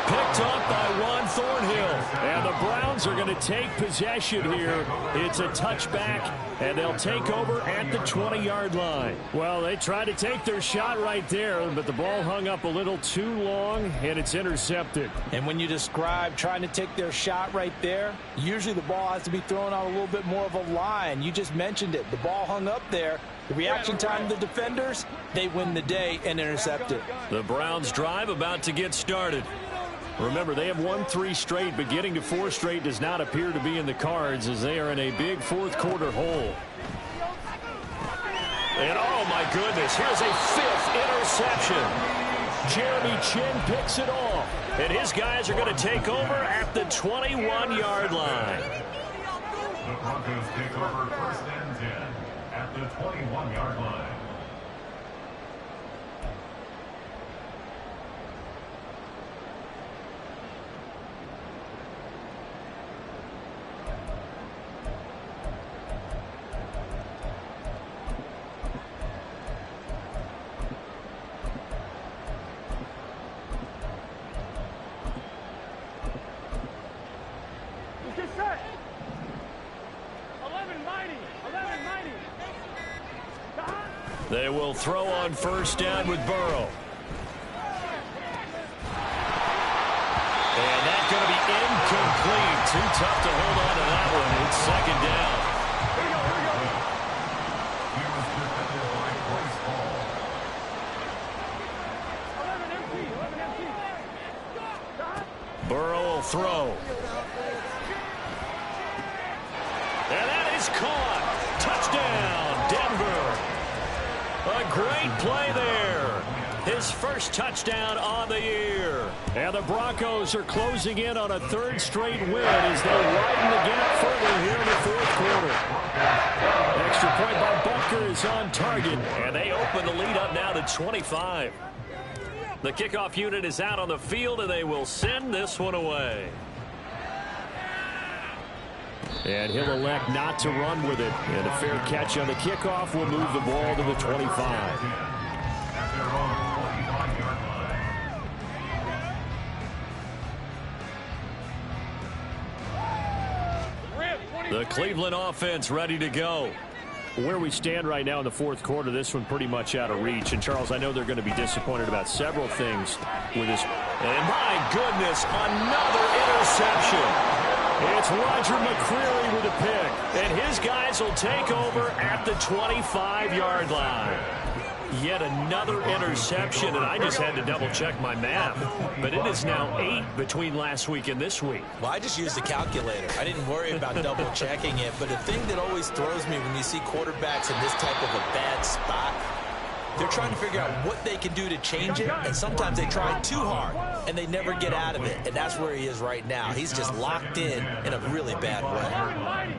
Picked off by Juan Thornhill. And the Browns are going to take possession here. It's a touchback, and they'll take over at the 20-yard line. Well, they tried to take their shot right there, but the ball hung up a little too long, and it's intercepted. And when you describe trying to take their shot right there, usually the ball has to be thrown out a little bit more of a line. You just mentioned it. The ball hung up there. The reaction time of the defenders, they win the day and intercept it. The Browns drive about to get started. Remember, they have won 3 straight, but getting to 4 straight does not appear to be in the cards as they are in a big fourth-quarter hole. And, oh, my goodness, here's a 5th interception. Jeremy Chin picks it off. And his guys are going to take over at the 21-yard line. The Broncos take over 1st and 10 at the 21-yard line. They will throw on first down with Burrow. And that's going to be incomplete. Too tough to hold on to that one. It's second down. He was defended by Bryce Hall. 11 empty. Burrow will throw. And that is caught. Touchdown, Denver. A great play there. His first touchdown on the year. And the Broncos are closing in on a 3rd straight win as they widen the gap further here in the 4th quarter. Extra point by Butker is on target. And they open the lead up now to 25. The kickoff unit is out on the field, and they will send this one away. And he'll elect not to run with it. And a fair catch on the kickoff will move the ball to the 25. The Cleveland offense ready to go. Where we stand right now in the 4th quarter, this one pretty much out of reach. And, Charles, I know they're going to be disappointed about several things with this. And, my goodness, another interception. It's Roger McCreary with a pick. And his guys will take over at the 25-yard line. Yet another interception, and I just had to double-check my math. But it is now 8 between last week and this week. Well, I just used a calculator. I didn't worry about double-checking it. But the thing that always throws me when you see quarterbacks in this type of a bad spot, they're trying to figure out what they can do to change it, and sometimes they try too hard, and they never get out of it. And that's where he is right now. He's just locked in a really bad way.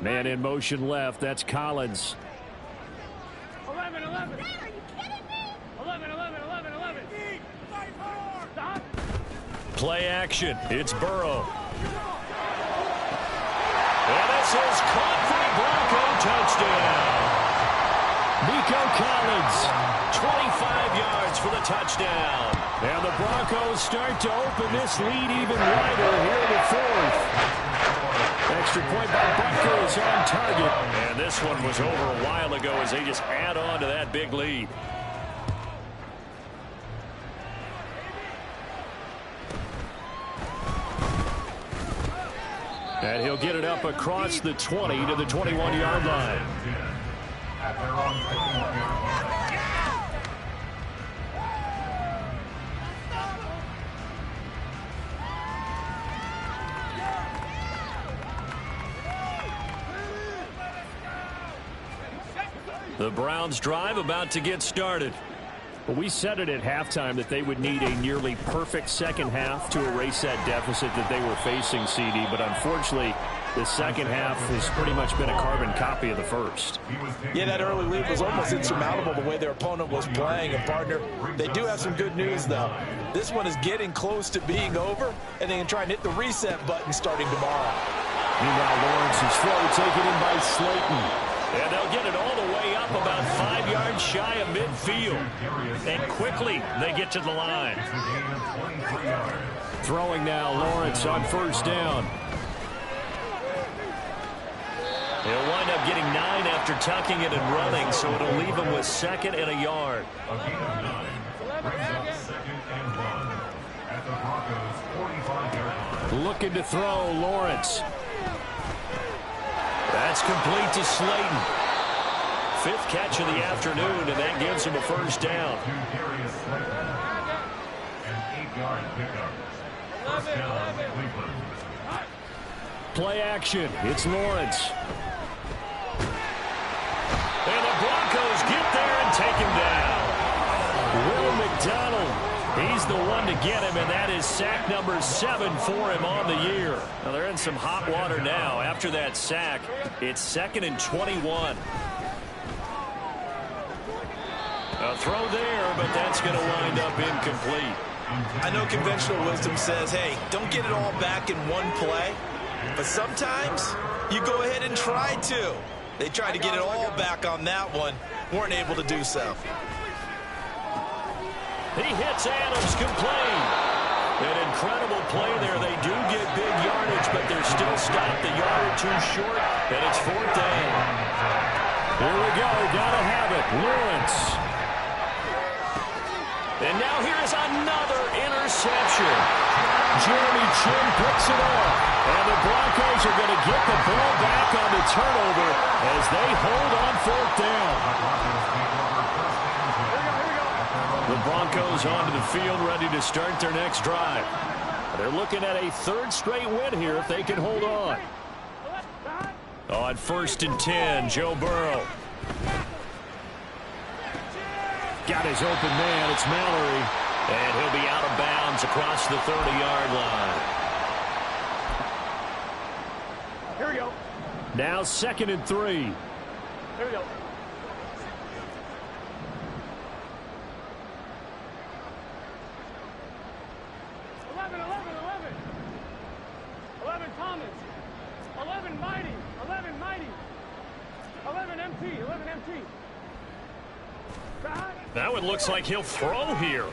Man in motion left. That's Collins. 11, 11. Are you kidding me? 11, 11, 11, 11. Stop. Play action. It's Burrow. And this is caught for a Bronco touchdown. Nico Collins, 25 yards for the touchdown. And the Broncos start to open this lead even wider here in the fourth. Extra point by Bucker is on target. And this one was over a while ago as they just add on to that big lead. And he'll get it up across the 20 to the 21-yard line. At their own 51-yard line. The Browns drive about to get started. Well, we said it at halftime that they would need a nearly perfect second half to erase that deficit that they were facing, CD. But unfortunately, the second half has pretty much been a carbon copy of the first. Yeah, that early lead was almost insurmountable the way their opponent was playing. And, partner, they do have some good news, though. This one is getting close to being over, and they can try and hit the reset button starting tomorrow. Meanwhile, Lawrence's throw taken in by Slayton. And they'll get it all the way up about 5 yards shy of midfield. And quickly they get to the line. Throwing now, Lawrence on first down. He'll wind up getting 9 after tucking it and running, so it'll leave him with 2nd and a yard. A gain of 9 brings up 2nd and 1 at the Broncos' 45-yard line. Looking to throw, Lawrence. That's complete to Slayton. 5th catch of the afternoon, and that gives him a first down. An 8-yard pickup. First down, Cleveland. Play action. It's Lawrence. And the Broncos get there and take him down. Will McDonald, he's the one to get him, and that is sack number 7 for him on the year. Now they're in some hot water now. After that sack, it's 2nd and 21. A throw there, but that's going to wind up incomplete. I know conventional wisdom says, hey, don't get it all back in one play. But sometimes you go ahead and try to. They tried to get it all back on that one. Weren't able to do so. He hits Adams complete. An incredible play there. They do get big yardage, but they're still stopped a yard or two short, and it's 4th down. Here we go. Gotta have it. Lawrence. And now here's another interception. Jeremy Chin picks it off. And the Broncos are going to get the ball back on the turnover as they hold on 4th down. The Broncos onto the field, ready to start their next drive. They're looking at a 3rd straight win here if they can hold on. On 1st and 10, Joe Burrow. Got his open man. It's Mallory. And he'll be out of bounds across the 30-yard line. Here we go. Now 2nd and 3. Here we go. Thomas. 11 Mighty. 11 Mighty. 11 MT. 11 MT. Now it looks like he'll throw here.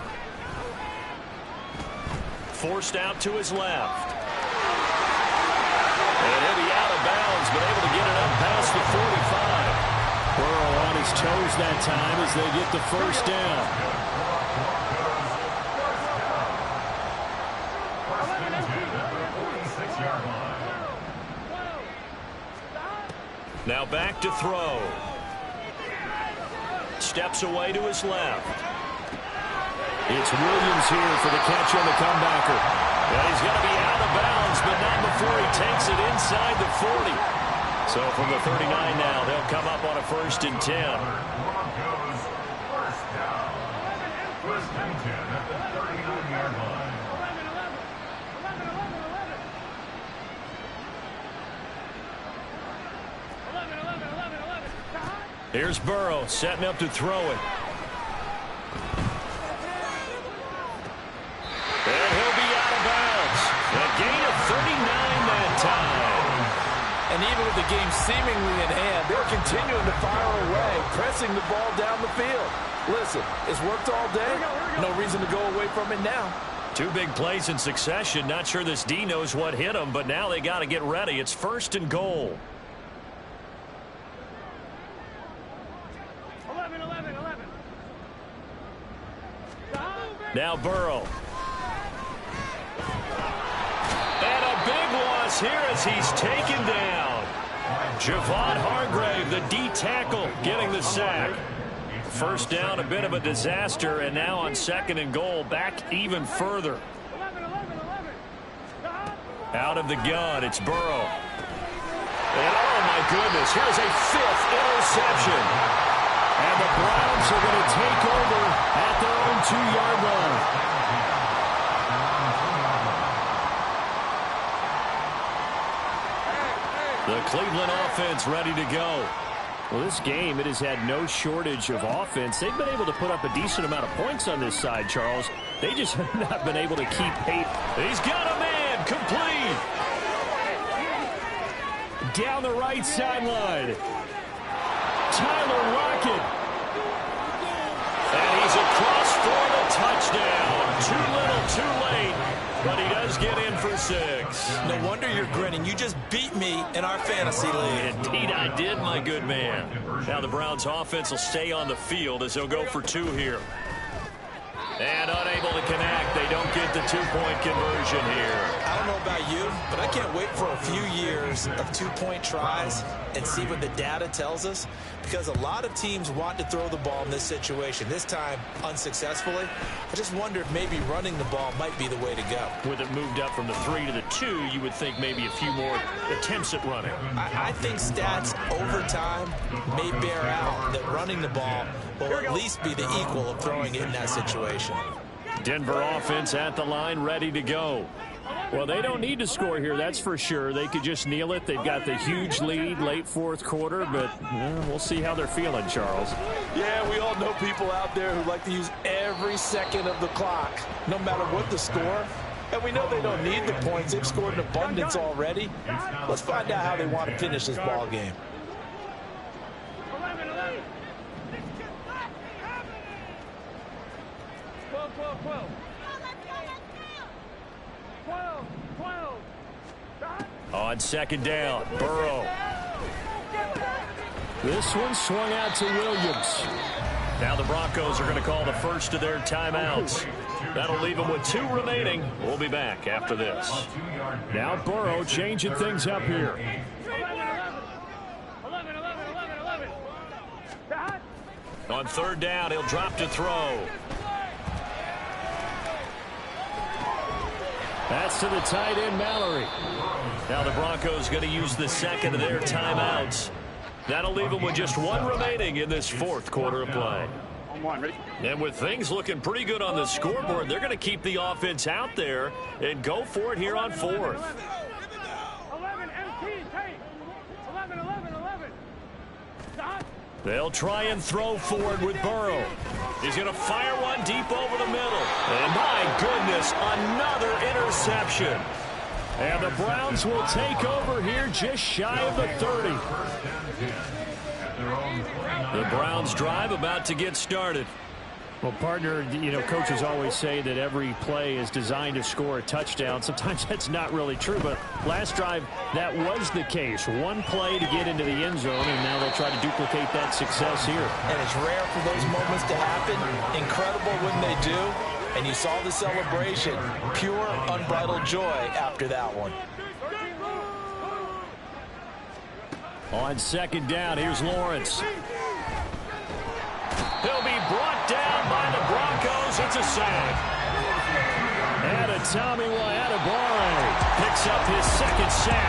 Forced out to his left. And he'll be out of bounds, but able to get it up past the 45. Burrow on his toes that time as they get the first down. Now back to throw. steps away to his left. It's Williams here for the catch on the comebacker. And he's going to be out of bounds, but not before he takes it inside the 40. So from the 39 now, they'll come up on a 1st and 10. Broncos first down. 1st and 10 at the 39-yard line. 11. Here's Burrow setting up to throw it. And he'll be out of bounds. A gain of 39 that time. And even with the game seemingly in hand, they're continuing to fire away, pressing the ball down the field. Listen, it's worked all day. No reason to go away from it now. 2 big plays in succession. Not sure this D knows what hit him, but now they got to get ready. It's 1st and goal. 11. Now Burrow. And a big loss here as he's taken down. Javon Hargrave, the D tackle, getting the sack. 1st down, a bit of a disaster, and now on 2nd and goal, back even further. 11. Out of the gun, it's Burrow. And oh my goodness, here's a 5th interception. And the Browns are going to take over at their own 2-yard line. The Cleveland offense ready to go. Well, this game, it has had no shortage of offense. They've been able to put up a decent amount of points on this side, Charles. They just have not been able to keep pace. He's got a man, complete. Down the right sideline. Tyler Lockett. And he's across for the touchdown. Too little, too late. But he does get in for 6. No wonder you're grinning. You just beat me in our fantasy league. Indeed I did, my good man. Now the Browns offense will stay on the field as they'll go for 2 here. And unable to connect. They don't get the 2-point conversion here. I don't know about you, but I can't wait for a few years of 2-point tries and see what the data tells us, because a lot of teams want to throw the ball in this situation. This time, unsuccessfully. I just wonder if maybe running the ball might be the way to go. With it moved up from the 3 to the 2, you would think maybe a few more attempts at running. I think stats over time may bear out that running the ball will at least be the equal of throwing it in that situation. Denver offense at the line, ready to go. Well, they don't need to score here, that's for sure. They could just kneel it. They've got the huge lead late 4th quarter, but we'll see how they're feeling, Charles. Yeah, we all know people out there who like to use every second of the clock, no matter what the score. And we know they don't need the points. They've scored in abundance already. Let's find out how they want to finish this ball game. 11. 12. 12. On 2nd down, Burrow. This one swung out to Williams. Now the Broncos are going to call the first of their timeouts. That'll leave them with 2 remaining. We'll be back after this. Now Burrow changing things up here. 11. On 3rd down, he'll drop to throw. That's to the tight end, Mallory. Now the Broncos going to use the 2nd of their timeouts. That'll leave them with just 1 remaining in this 4th quarter of play. And with things looking pretty good on the scoreboard, they're going to keep the offense out there and go for it here on 4th. 11 MT tape. 11. They'll try and throw forward with Burrow. He's going to fire one deep over the middle. And my goodness, another interception. And the Browns will take over here just shy of the 30. The Browns drive about to get started. Well, partner, coaches always say that every play is designed to score a touchdown. Sometimes that's not really true, but last drive, that was the case. 1 play to get into the end zone, and now they'll try to duplicate that success here. And it's rare for those moments to happen. Incredible when they do. And you saw the celebration. Pure, unbridled joy after that one. On 2nd down, here's Lawrence. He'll be brought down by the Broncos. It's a sack. And a Tommy Adebawore picks up his second sack